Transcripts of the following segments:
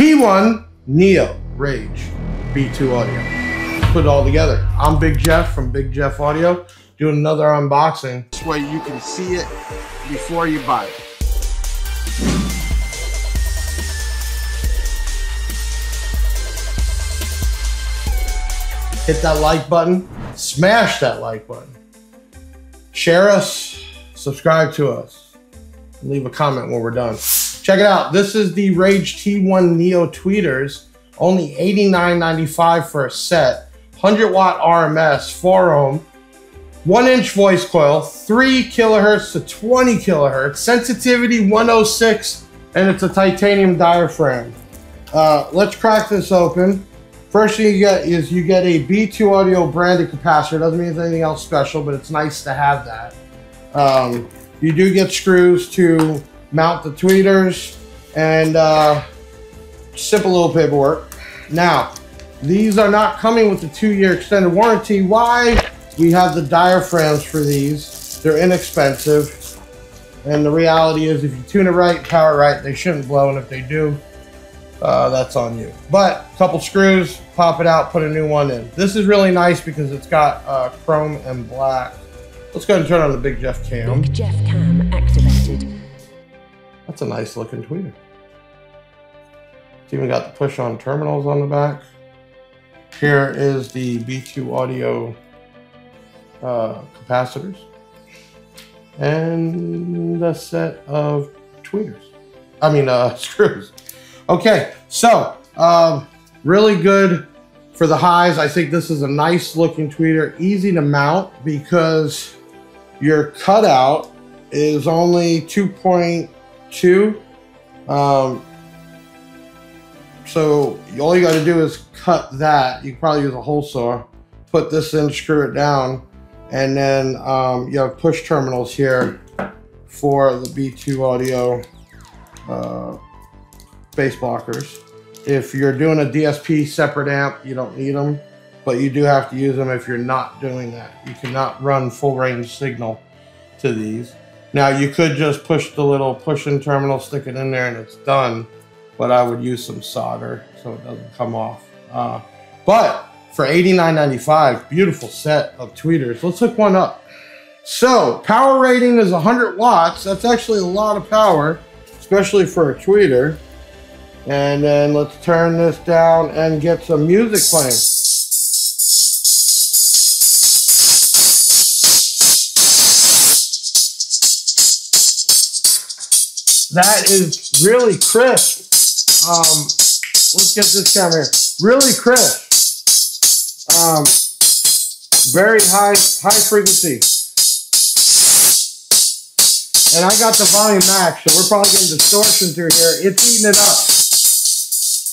T1 Neo Rage B2 audio. Put it all together. I'm Big Jeff from Big Jeff Audio, doing another unboxing. This way you can see it before you buy it. Hit that like button, smash that like button. Share us, subscribe to us, and leave a comment when we're done. Check it out. This is the Rage T1 Neo tweeters. Only $89.95 for a set. 100 watt RMS, 4 ohm, 1-inch voice coil, 3 kilohertz to 20 kilohertz, sensitivity 106, and it's a titanium diaphragm. Let's crack this open. First thing you get is you get a B2 Audio branded capacitor. Doesn't mean it's anything else special, but it's nice to have that. You do get screws to mount the tweeters and simple little paperwork. Now, these are not coming with the 2-year extended warranty. Why? We have the diaphragms for these. They're inexpensive. And the reality is if you tune it right, power it right, they shouldn't blow. And if they do, that's on you. But a couple screws, pop it out, put a new one in. This is really nice because it's got chrome and black. Let's go ahead and turn on the Big Jeff cam. Big Jeff cam activated. That's a nice looking tweeter. It's even got the push on terminals on the back. Here is the B2 Audio capacitors and a set of tweeters. Screws. Okay, so really good for the highs. I think this is a nice looking tweeter, easy to mount because your cutout is only 2.2. So all you got to do is cut that. You can probably use a hole saw, put this in, screw it down, and then you have push terminals here for the B2 Audio bass blockers. If you're doing a DSP separate amp, you don't need them, but you do have to use them if you're not doing that. You cannot run full range signal to these. Now you could just push the little push-in terminal, stick it in there, and it's done. But I would use some solder so it doesn't come off. But for $89.95, beautiful set of tweeters. Let's hook one up. So power rating is 100 watts. That's actually a lot of power, especially for a tweeter. And then let's turn this down and get some music playing. That is really crisp. Let's get this camera here. Really crisp. Very high frequency. And I got the volume max, so we're probably getting distortion through here. It's eating it up.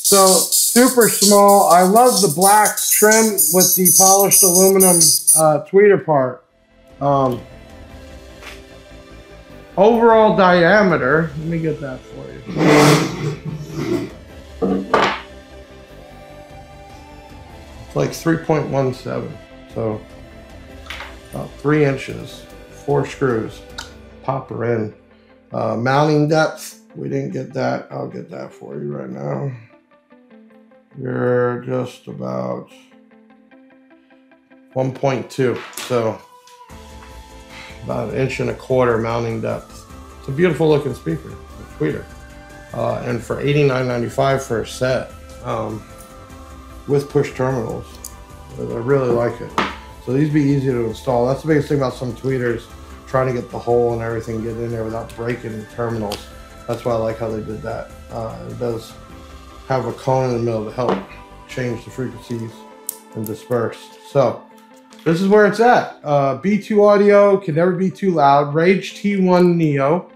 So super small. I love the black trim with the polished aluminum tweeter part. Overall diameter, let me get that for you. It's like 3.17, so about 3 inches, 4 screws, pop her in. Mounting depth, we didn't get that. I'll get that for you right now. You're just about 1.2, so about 1.25 inch mounting depth. It's a beautiful looking speaker, a tweeter. And for $89.95 for a set with push terminals, I really like it. So these be easy to install. That's the biggest thing about some tweeters, trying to get the hole and everything get in there without breaking the terminals. That's why I like how they did that. It does have a cone in the middle to help change the frequencies and disperse. So this is where it's at. B2 Audio can never be too loud. Rage T1 Neo,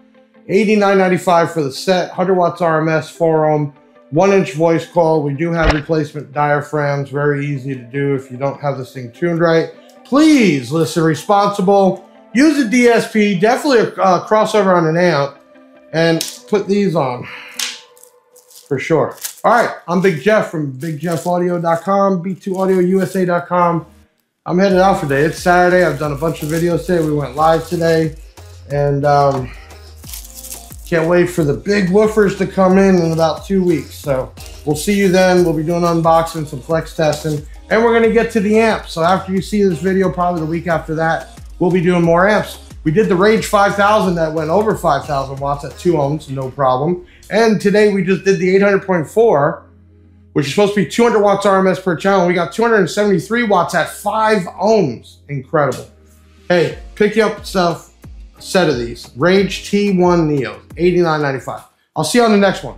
$89.95 for the set. 100 watts RMS, 4 ohm, 1-inch voice coil. We do have replacement diaphragms. Very easy to do if you don't have this thing tuned right. Please listen responsible. Use a DSP, definitely a crossover on an amp, and put these on for sure. All right, I'm Big Jeff from BigJeffAudio.com, B2AudioUSA.com. I'm headed out for today. It's Saturday. I've done a bunch of videos today. We went live today, and can't wait for the big woofers to come in about 2 weeks. So We'll see you then. We'll be doing unboxing, some flex testing, and we're gonna get to the amps. So after you see this video, probably the week after that, we'll be doing more amps. We did the Rage 5000 that went over 5,000 watts at 2 ohms, no problem. And today we just did the 800.4, which is supposed to be 200 watts RMS per channel. We got 273 watts at 5 ohms. Incredible. Hey, pick you up a set of these. Rage T1 Neos, $89.95. I'll see you on the next one.